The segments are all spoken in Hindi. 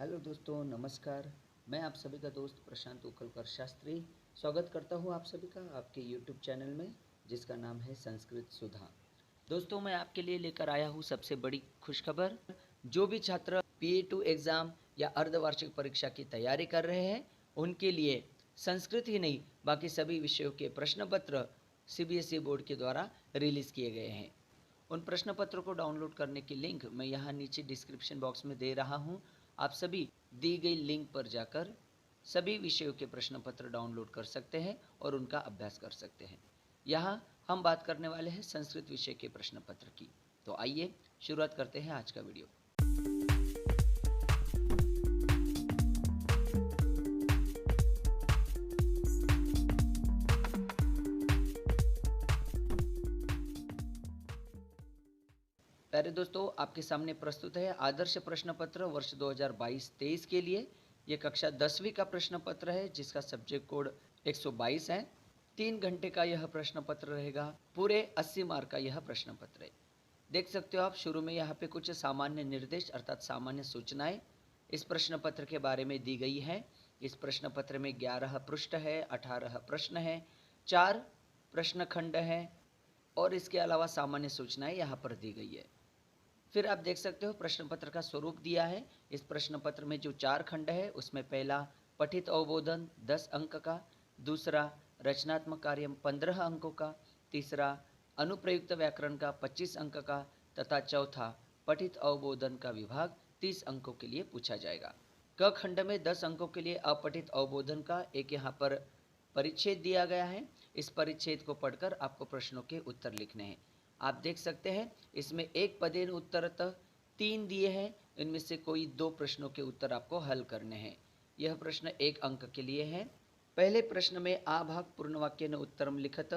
हेलो दोस्तों, नमस्कार। मैं आप सभी का दोस्त प्रशांत उकलकर शास्त्री स्वागत करता हूं आप सभी का आपके यूट्यूब चैनल में, जिसका नाम है संस्कृत सुधा। दोस्तों, मैं आपके लिए लेकर आया हूं सबसे बड़ी खुशखबर। जो भी छात्र PA2 एग्ज़ाम या अर्धवार्षिक परीक्षा की तैयारी कर रहे हैं, उनके लिए संस्कृत ही नहीं बाकी सभी विषयों के प्रश्न पत्र CBSE बोर्ड के द्वारा रिलीज़ किए गए हैं। उन प्रश्न पत्रों को डाउनलोड करने की लिंक मैं यहाँ नीचे डिस्क्रिप्शन बॉक्स में दे रहा हूँ। आप सभी दी गई लिंक पर जाकर सभी विषयों के प्रश्न पत्र डाउनलोड कर सकते हैं और उनका अभ्यास कर सकते हैं। यहाँ हम बात करने वाले हैं संस्कृत विषय के प्रश्न पत्र की। तो आइए शुरुआत करते हैं आज का वीडियो। प्यारे दोस्तों, आपके सामने प्रस्तुत है आदर्श प्रश्न पत्र वर्ष 2022-23 के लिए। ये कक्षा 10वीं का प्रश्न पत्र है, जिसका सब्जेक्ट कोड 122 है। 3 घंटे का यह प्रश्न पत्र रहेगा। पूरे 80 मार्क का यह प्रश्न पत्र है। देख सकते हो आप, शुरू में यहाँ पे कुछ सामान्य निर्देश अर्थात सामान्य सूचनाएं इस प्रश्न पत्र के बारे में दी गई है। इस प्रश्न पत्र में 11 पृष्ठ है, 18 प्रश्न है, 4 प्रश्न खंड है और इसके अलावा सामान्य सूचनाएं यहाँ पर दी गई है। फिर आप देख सकते हो प्रश्न पत्र का स्वरूप दिया है। इस प्रश्न पत्र में जो 4 खंड है, उसमें पहला पठित अवबोधन 10 अंक का, दूसरा रचनात्मक कार्य 15 अंकों का, तीसरा अनुप्रयुक्त व्याकरण का 25 अंक का तथा चौथा पठित अवबोधन का विभाग 30 अंकों के लिए पूछा जाएगा। क खंड में 10 अंकों के लिए अपठित अवबोधन का एक यहाँ पर परिच्छेद दिया गया है। इस परिच्छेद को पढ़कर आपको प्रश्नों के उत्तर लिखने हैं। आप देख सकते हैं इसमें एक पदेन उत्तरतः 3 दिए हैं। इनमें से कोई 2 प्रश्नों के उत्तर आपको हल करने हैं। यह प्रश्न 1 अंक के लिए है। पहले प्रश्न में आ भाग पूर्ण वाक्य न उत्तरम लिखत।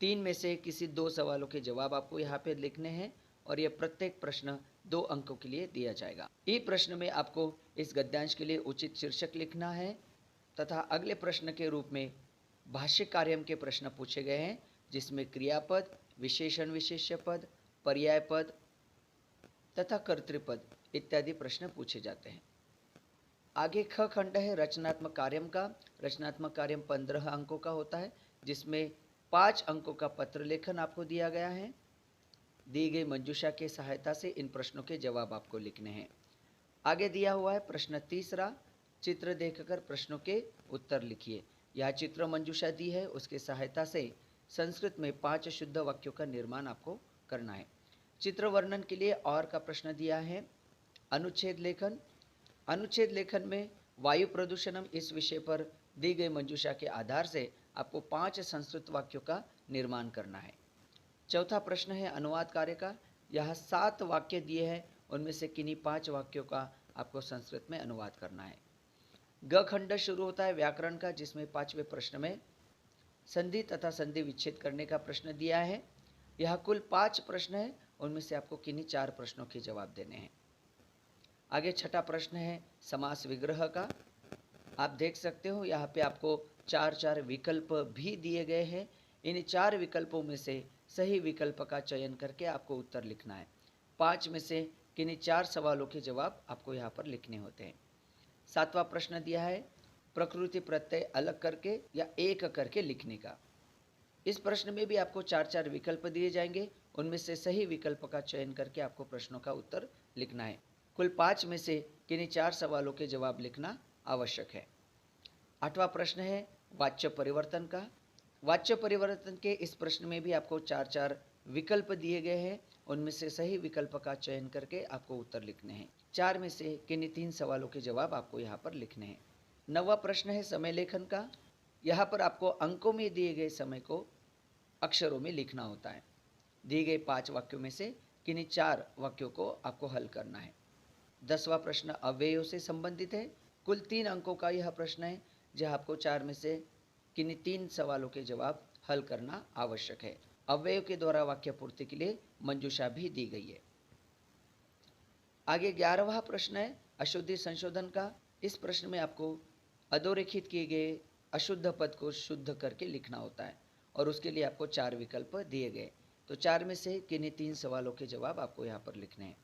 3 में से किसी 2 सवालों के जवाब आपको यहाँ पे लिखने हैं और यह प्रत्येक प्रश्न 2 अंकों के लिए दिया जाएगा। ई प्रश्न में आपको इस गद्यांश के लिए उचित शीर्षक लिखना है तथा अगले प्रश्न के रूप में भाष्य कार्यम के प्रश्न पूछे गए हैं, जिसमें क्रियापद, विशेषण विशेष्य पद, पर्याय पद तथा कर्तृपद इत्यादि प्रश्न पूछे जाते हैं। आगे ख खंड है रचनात्मक कार्यम का। रचनात्मक कार्यम 15 अंकों का होता है, जिसमें 5 अंकों का पत्र लेखन आपको दिया गया है। दी गई मंजूषा के सहायता से इन प्रश्नों के जवाब आपको लिखने हैं। आगे दिया हुआ है प्रश्न तीसरा, चित्र देखकर प्रश्नों के उत्तर लिखिए। यह चित्र मंजूषा दी है, उसके सहायता से संस्कृत में 5 शुद्ध वाक्यों का निर्माण आपको करना है। चित्र वर्णन के लिए और का प्रश्न दिया है। अनुच्छेद लेखन। अनुच्छेद लेखन में वायु प्रदूषणम इस विषय पर दी गई मंजूषा के आधार से आपको 5 संस्कृत वाक्यों का निर्माण करना है। चौथा प्रश्न है अनुवाद कार्य का। यह 7 वाक्य दिए हैं, उनमें से किन्हीं 5 वाक्यों का आपको संस्कृत में अनुवाद करना है। ग खंड शुरू होता है व्याकरण का, जिसमें 5वें प्रश्न में संधि तथा संधि विच्छेद करने का प्रश्न दिया है। यह कुल 5 प्रश्न है, उनमें से आपको किन्हीं 4 प्रश्नों के जवाब देने हैं। आगे छठा प्रश्न है समास विग्रह का। आप देख सकते हो यहाँ पे आपको 4 विकल्प भी दिए गए हैं। इन 4 विकल्पों में से सही विकल्प का चयन करके आपको उत्तर लिखना है। 5 में से किन्हीं 4 सवालों के जवाब आपको यहाँ पर लिखने होते हैं। 7वां प्रश्न दिया है प्रकृति प्रत्यय अलग करके या एक करके लिखने का। इस प्रश्न में भी आपको 4 विकल्प दिए जाएंगे, उनमें से सही विकल्प का चयन करके आपको प्रश्नों का उत्तर लिखना है। कुल 5 में से किन्हीं 4 सवालों के जवाब लिखना आवश्यक है। 8वां प्रश्न है वाच्य परिवर्तन का। वाच्य परिवर्तन के इस प्रश्न में भी आपको 4 विकल्प दिए गए हैं, उनमें से सही विकल्प का चयन करके आपको उत्तर लिखने हैं। 4 में से किन्हीं 3 सवालों के जवाब आपको यहाँ पर लिखने हैं। 9वां प्रश्न है समय लेखन का। यहाँ पर आपको अंकों में दिए गए समय को अक्षरों में लिखना होता है। दिए गए 5 वाक्यों में से किन्हीं 4 वाक्यों को आपको हल करना है। 10वां प्रश्न अव्ययों से संबंधित है। कुल 3 अंकों का यह प्रश्न है, जहाँ आपको 4 में से किन्हीं 3 सवालों के जवाब हल करना आवश्यक है। अव्ययों के द्वारा वाक्य पूर्ति के लिए मंजूषा भी दी गई है। आगे 11वां प्रश्न है अशुद्धि संशोधन का। इस प्रश्न में आपको अधोरेखित किए गए अशुद्ध पद को शुद्ध करके लिखना होता है और उसके लिए आपको 4 विकल्प दिए गए। तो 4 में से किन्हीं 3 सवालों के जवाब आपको यहाँ पर लिखने हैं।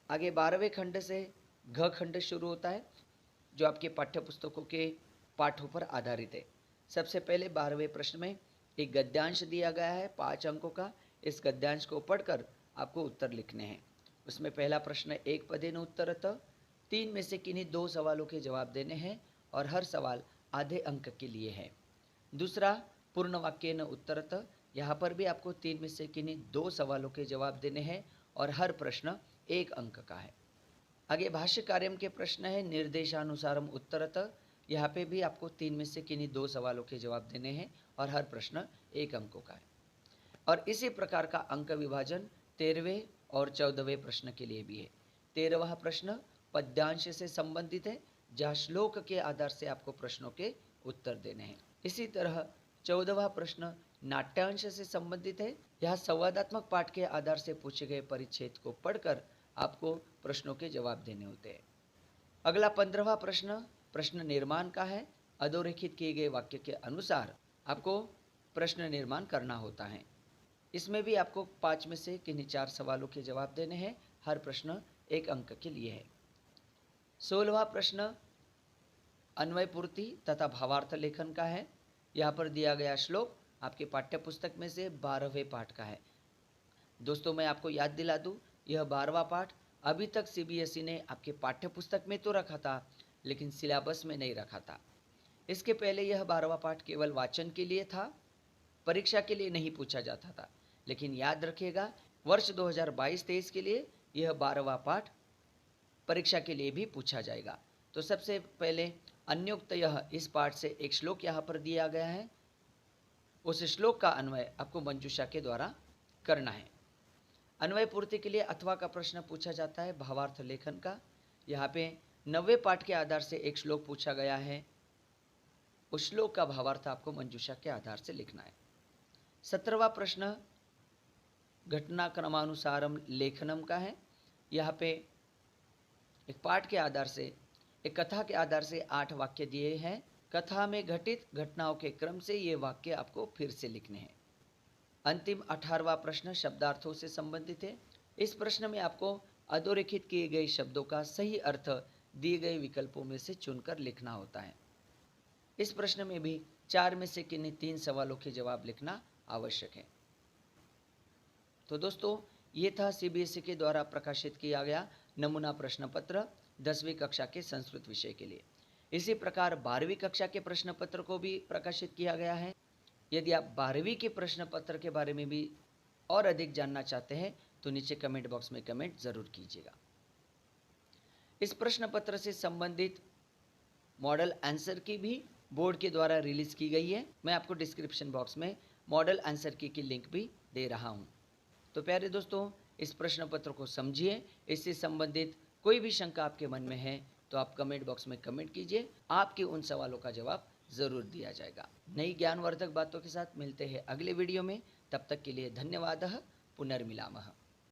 आगे 12वें खंड से घ खंड शुरू होता है, जो आपके पाठ्य पुस्तकों के पाठों पर आधारित है। सबसे पहले 12वें प्रश्न में एक गद्यांश दिया गया है 5 अंकों का। इस गद्यांश को पढ़कर आपको उत्तर लिखने हैं। उसमें पहला प्रश्न एक पदेन उत्तरतः, 3 में से किन्हीं 2 सवालों के जवाब देने हैं और हर सवाल आधे अंक के लिए है। दूसरा पूर्ण वाक्येन उत्तरतः, यहाँ पर भी आपको 3 में से किन्हीं 2 सवालों के जवाब देने हैं और हर प्रश्न 1 अंक का है। आगे भाष्य कार्यम के प्रश्न है निर्देशानुसारम उत्तरतः, यहाँ पे भी आपको 3 में से किन्हीं 2 सवालों के जवाब देने हैं और हर प्रश्न 1 अंकों का है। और इसी प्रकार का अंक विभाजन 13वें और 14वें प्रश्न के लिए भी है। 13वां प्रश्न पद्यांश से संबंधित है, जहाँ श्लोक के आधार से आपको प्रश्नों के उत्तर देने हैं। इसी तरह 14वां प्रश्न नाट्यांश से संबंधित है, यहाँ संवादात्मक पाठ के आधार से पूछे गए परिच्छेद को पढ़कर आपको प्रश्नों के जवाब देने होते हैं। अगला 15वां प्रश्न प्रश्न निर्माण का है। अधोरेखित किए गए वाक्य के अनुसार आपको प्रश्न निर्माण करना होता है। इसमें भी आपको 5 में से किन्हीं 4 सवालों के जवाब देने हैं। हर प्रश्न 1 अंक के लिए है। 16वां प्रश्न अन्वय पूर्ति तथा भावार्थ लेखन का है। यहाँ पर दिया गया श्लोक आपके पाठ्य पुस्तक में से 12वें पाठ का है। दोस्तों मैं आपको याद दिला दूँ, यह 12वां पाठ अभी तक CBSE ने आपके पाठ्य पुस्तक में तो रखा था, लेकिन सिलेबस में नहीं रखा था। इसके पहले यह 12वां पाठ केवल वाचन के लिए था, परीक्षा के लिए नहीं पूछा जाता था। लेकिन याद रखिएगा, वर्ष 2022-23 के लिए यह 12वां पाठ परीक्षा के लिए भी पूछा जाएगा। तो सबसे पहले अन्योक्त यह इस पाठ से एक श्लोक यहाँ पर दिया गया है, उस श्लोक का अन्वय आपको मंजूषा के द्वारा करना है। अन्वय पूर्ति के लिए अथवा का प्रश्न पूछा जाता है भावार्थ लेखन का। यहाँ पे 9वें पाठ के आधार से एक श्लोक पूछा गया है, उस श्लोक का भावार्थ आपको मंजूषा के आधार से लिखना है। 17वां प्रश्न घटनाक्रमानुसारम लेखनम का है। यहाँ पे एक पाठ के आधार से, एक कथा के आधार से 8 वाक्य दिए हैं। कथा में घटित घटनाओं के क्रम से ये वाक्य आपको फिर से लिखने हैं। अंतिम 18वां प्रश्न शब्दार्थों से संबंधित है। इस प्रश्न में आपको अधोरेखित किए गए शब्दों का सही अर्थ दिए गए विकल्पों में से चुनकर लिखना होता है। इस प्रश्न में भी 4 में से किन्हीं 3 सवालों के जवाब लिखना आवश्यक है। तो दोस्तों ये था CBSE के द्वारा प्रकाशित किया गया नमूना प्रश्न पत्र 10वीं कक्षा के संस्कृत विषय के लिए। इसी प्रकार 12वीं कक्षा के प्रश्न पत्र को भी प्रकाशित किया गया है। यदि आप 12वीं के प्रश्न पत्र के बारे में भी और अधिक जानना चाहते हैं तो नीचे कमेंट बॉक्स में कमेंट जरूर कीजिएगा। इस प्रश्न पत्र से संबंधित मॉडल आंसर की भी बोर्ड के द्वारा रिलीज की गई है। मैं आपको डिस्क्रिप्शन बॉक्स में मॉडल आंसर की लिंक भी दे रहा हूं। तो प्यारे दोस्तों इस प्रश्न पत्र को समझिए। इससे संबंधित कोई भी शंका आपके मन में है तो आप कमेंट बॉक्स में कमेंट कीजिए, आपके उन सवालों का जवाब जरूर दिया जाएगा। नई ज्ञानवर्धक बातों के साथ मिलते हैं अगले वीडियो में। तब तक के लिए धन्यवाद। पुनर्मिलामः।